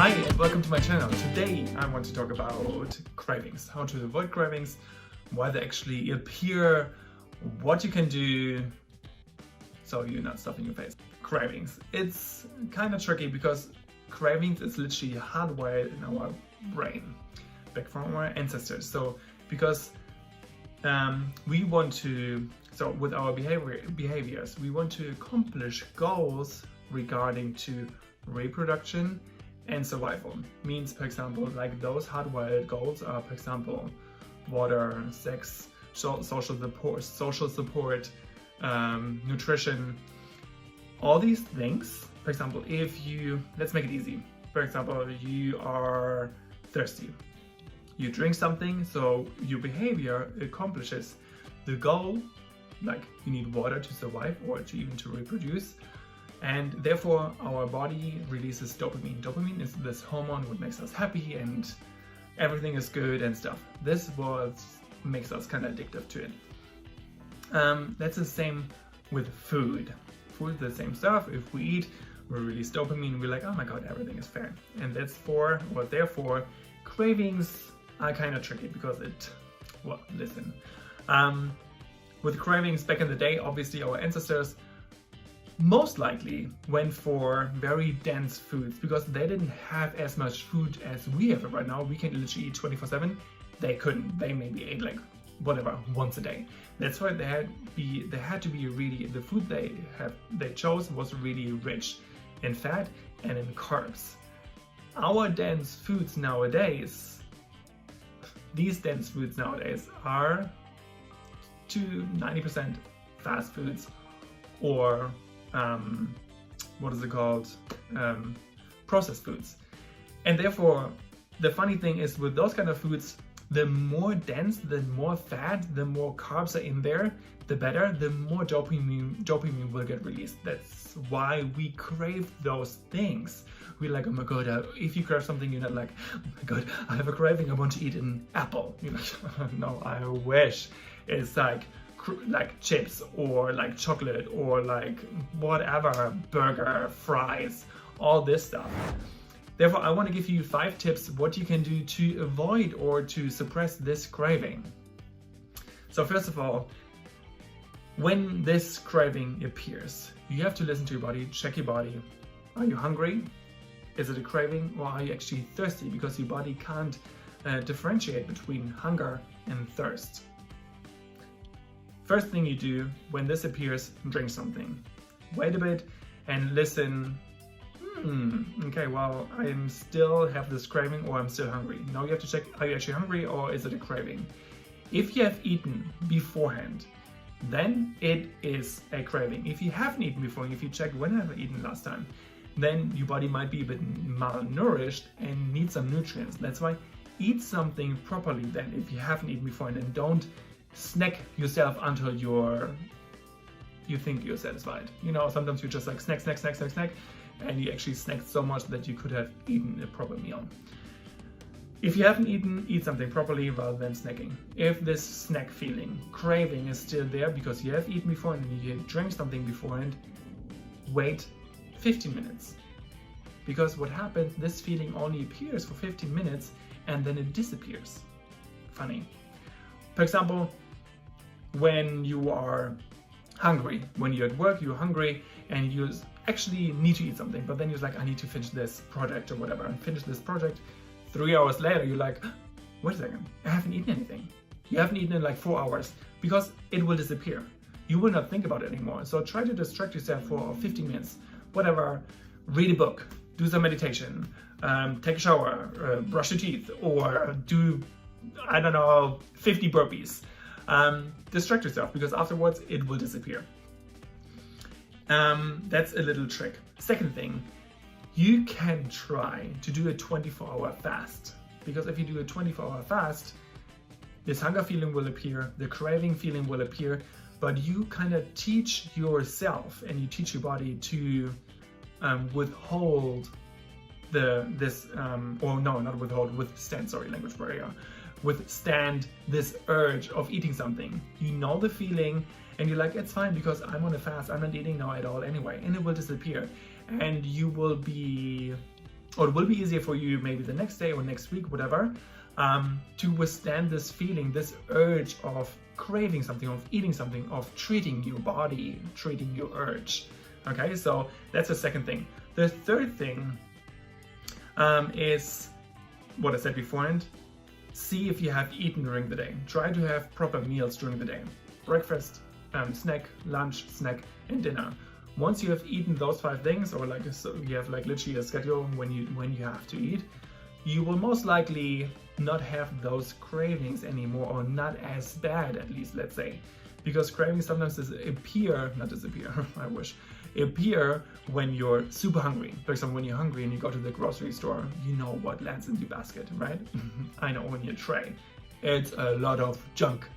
Hi and welcome to my channel. Today I want to talk about cravings, how to avoid cravings, why they actually appear, what you can do so you're not stuffing your face. Cravings. It's kind of tricky because cravings is literally hardwired in our brain, back from our ancestors. So because we want to, with our behaviors, we want to accomplish goals regarding to reproduction and survival. Means, for example, like those hardwired goals are, for example, water, sex, social support, nutrition, all these things. For example, if you, let's make it easy. For example, you are thirsty. You drink something, so your behavior accomplishes the goal, like you need water to survive or to even to reproduce. And therefore our body releases dopamine. Dopamine is this hormone that makes us happy and everything is good and stuff. This makes us kind of addictive to it. That's the same with food. Food, the same stuff. If we eat, we release dopamine, we're like, oh my god, everything is fair. And therefore, cravings are kind of tricky because with cravings back in the day, obviously our ancestors most likely went for very dense foods because they didn't have as much food as we have right now. We can literally eat 24/7. They couldn't. They maybe ate like whatever once a day. That's why they had to be really, the food they chose was really rich in fat and in carbs. Our dense foods nowadays, these dense foods nowadays are to 90% fast foods or processed foods. And therefore, the funny thing is with those kind of foods, the more dense, the more fat, the more carbs are in there, the better, the more dopamine will get released. That's why we crave those things. We're like, oh my god, if you crave something, you're not like, oh my god, I have a craving, I want to eat an apple. You're like, no, I wish. It's like chips or like chocolate or like whatever, burger, fries, all this stuff. Therefore, I want to give you 5 tips what you can do to avoid or to suppress this craving. So first of all, when this craving appears, you have to listen to your body, check your body. Are you hungry? Is it a craving, or are you actually thirsty? Because your body can't differentiate between hunger and thirst. First thing you do when this appears, drink something. Wait a bit and listen. Okay, well, I still have this craving or I'm still hungry. Now you have to check, are you actually hungry or is it a craving? If you have eaten beforehand, then it is a craving. If you haven't eaten before, if you check when have I eaten last time, then your body might be a bit malnourished and need some nutrients. That's why eat something properly then if you haven't eaten before, and don't snack yourself until you think you're satisfied. You know, sometimes you just like snack, and you actually snacked so much that you could have eaten a proper meal. If you haven't eaten, eat something properly rather than snacking. If this snack feeling, craving is still there because you have eaten before and you drank something beforehand, wait 15 minutes. Because what happens, this feeling only appears for 15 minutes and then it disappears. Funny. For example, when you are hungry, when you're at work, you're hungry and you actually need to eat something, but then you're like, I need to finish this project or whatever, and finish this project. 3 hours later, you're like, wait a second, I haven't eaten anything. You haven't eaten in like 4 hours because it will disappear. You will not think about it anymore. So try to distract yourself for 15 minutes, whatever, read a book, do some meditation, take a shower, brush your teeth, or do, I don't know, 50 burpees. Distract yourself because afterwards it will disappear. That's a little trick. Second thing, you can try to do a 24-hour fast, because if you do a 24-hour fast, this hunger feeling will appear, the craving feeling will appear, but you kind of teach yourself and you teach your body to withstand this urge of eating something. You know the feeling and you're like, it's fine because I'm on a fast, I'm not eating now at all anyway, and it will disappear. And you will be or it will be easier for you maybe the next day or next week, whatever, to withstand this feeling, this urge of craving something, of eating something, of treating your body, treating your urge. Okay, so that's the second thing. The third thing is what I said beforehand. See if you have eaten during the day. Try to have proper meals during the day. Breakfast, snack, lunch, snack, and dinner. Once you have eaten those 5 things, or like so you have like literally a schedule when you have to eat, you will most likely not have those cravings anymore, or not as bad, at least, let's say. Because cravings sometimes I wish, appear when you're super hungry. For example, when you're hungry and you go to the grocery store, you know what lands in your basket, right? I know, on your tray. It's a lot of junk.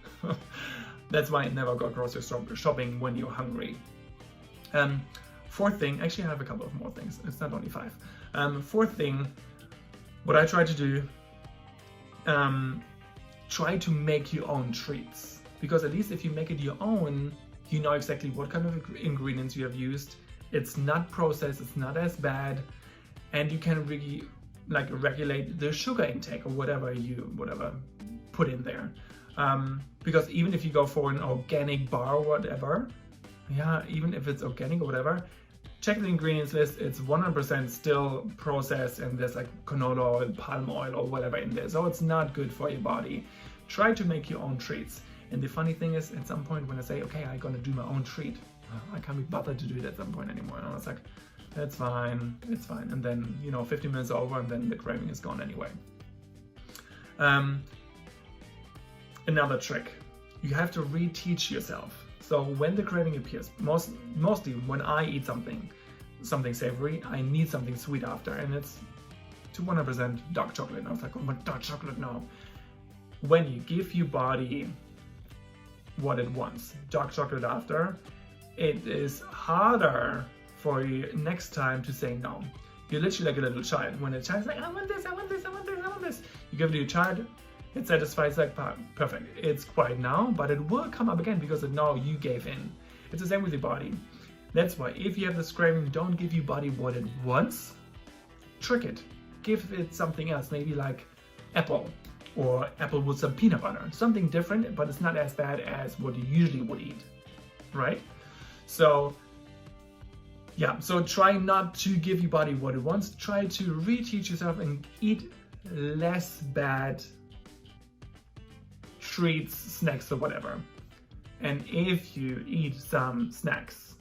That's why I never go grocery shopping when you're hungry. Fourth thing, actually I have a couple of more things, it's not only 5. Fourth thing, what I try to do, try to make your own treats. Because at least if you make it your own, you know exactly what kind of ingredients you have used. It's not processed, it's not as bad, and you can really like regulate the sugar intake or whatever put in there. Because even if you go for an organic bar or whatever, yeah, even if it's organic or whatever, check the ingredients list, it's 100% still processed, and there's like canola oil, palm oil, or whatever in there. So it's not good for your body. Try to make your own treats. And the funny thing is, at some point when I say, okay, I'm gonna do my own treat, I can't be bothered to do it at some point anymore. And I was like, that's fine, it's fine. And then, 15 minutes over, and then the craving is gone anyway. Another trick, you have to reteach yourself. So when the craving appears, mostly when I eat something savory, I need something sweet after, and it's to 100% dark chocolate. And I was like, oh, my dark chocolate now. When you give your body what it wants, dark chocolate after, it is harder for you next time to say no. You're literally like a little child. When a child's like, I want this, I want this, I want this, I want this. You give it to your child, it satisfies, like, perfect. It's quiet now, but it will come up again because it knows you gave in. It's the same with your body. That's why if you have this craving, don't give your body what it wants. Trick it. Give it something else, maybe like apple, or apple with some peanut butter. Something different, but it's not as bad as what you usually would eat, right? So, yeah, so try not to give your body what it wants. Try to reteach yourself and eat less bad treats, snacks, or whatever. And if you eat some snacks,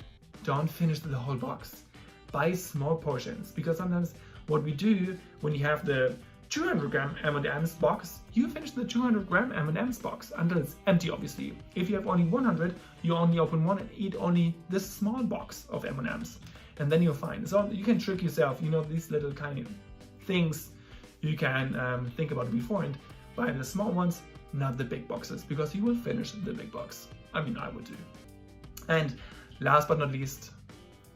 don't finish the whole box. Buy small portions, because sometimes what we do when you have the 200 gram M&M's box, you finish the 200 gram M&M's box until it's empty, obviously. If you have only 100, you only open one and eat only this small box of M&M's, and then you're fine. So you can trick yourself, these little kind of things you can think about beforehand. Buy the small ones, not the big boxes, because you will finish the big box. I mean, I would do. And last but not least,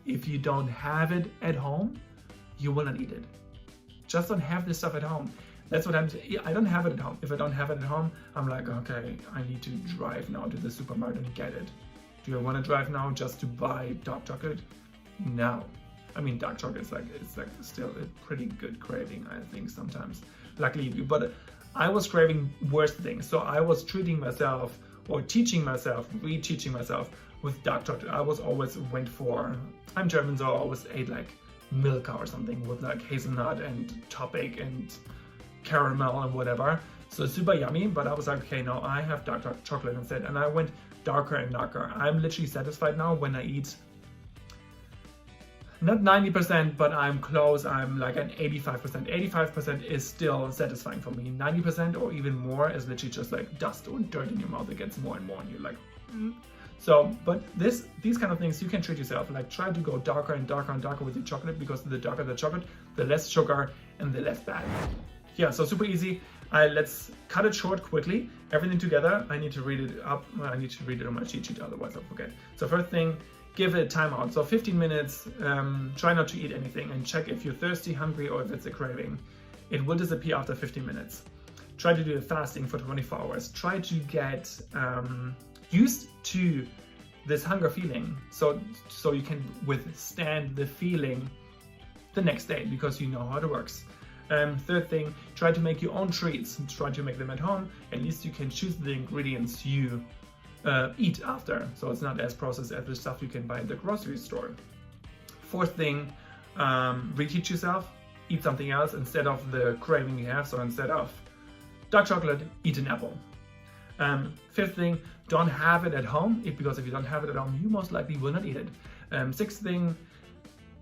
if you don't have it at home, you will not eat it. Just don't have this stuff at home. That's what I'm saying. I don't have it at home. If I don't have it at home, I'm like, okay, I need to drive now to the supermarket and get it. Do I want to drive now just to buy dark chocolate? No. I mean, dark chocolate is it's still a pretty good craving, I think, sometimes. Luckily, but I was craving worse things. So I was treating myself, or teaching myself, reteaching myself with dark chocolate. I was always I'm German, so I always ate like Milka or something with like hazelnut and topic and caramel and whatever. So super yummy, but I was like, okay, no, I have dark chocolate instead. And I went darker and darker. I'm literally satisfied now when I eat not 90%, but I'm close. I'm like an 85%. 85% is still satisfying for me. 90% or even more is literally just like dust or dirt in your mouth. It gets more and more and you're like, So, but these kind of things you can treat yourself. Like, try to go darker and darker and darker with your chocolate, because the darker the chocolate, the less sugar and the less bad. Yeah, so super easy. Let's cut it short quickly. Everything together. I need to read it up. I need to read it on my cheat sheet, otherwise I'll forget. So first thing, give it a timeout. So 15 minutes, try not to eat anything, and check if you're thirsty, hungry, or if it's a craving. It will disappear after 15 minutes. Try to do a fasting for 24 hours. Try to get used to this hunger feeling, so you can withstand the the next day because you know how it works. Third thing, try to make your own treats. Try to make them at home. At least you can choose the ingredients you eat after, so it's not as processed as the stuff you can buy at the grocery store. Fourth thing, reteach yourself. Eat something else instead of the craving you have. So instead of dark chocolate, eat an apple. Fifth thing, don't have it at home, because if you don't have it at home, you most likely will not eat it. Sixth thing,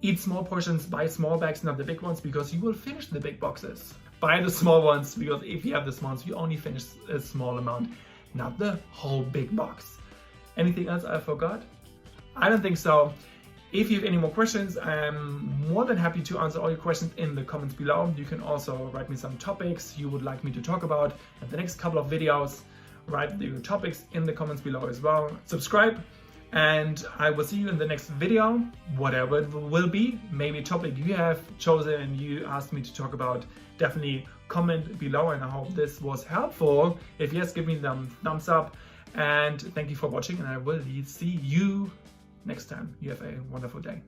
eat small portions, buy small bags, not the big ones, because you will finish the big boxes. Buy the small ones, because if you have the small ones, you only finish a small amount, not the whole big box. Anything else I forgot? I don't think so. If you have any more questions, I'm more than happy to answer all your questions in the comments below. You can also write me some topics you would like me to talk about in the next couple of videos. Write your topics in the comments below as well. Subscribe, and I will see you in the next video, whatever it will be. Maybe a topic you have chosen and you asked me to talk about. Definitely comment below, and I hope this was helpful. If yes, give me the thumbs up, and thank you for watching, and I will see you next time. You have a wonderful day.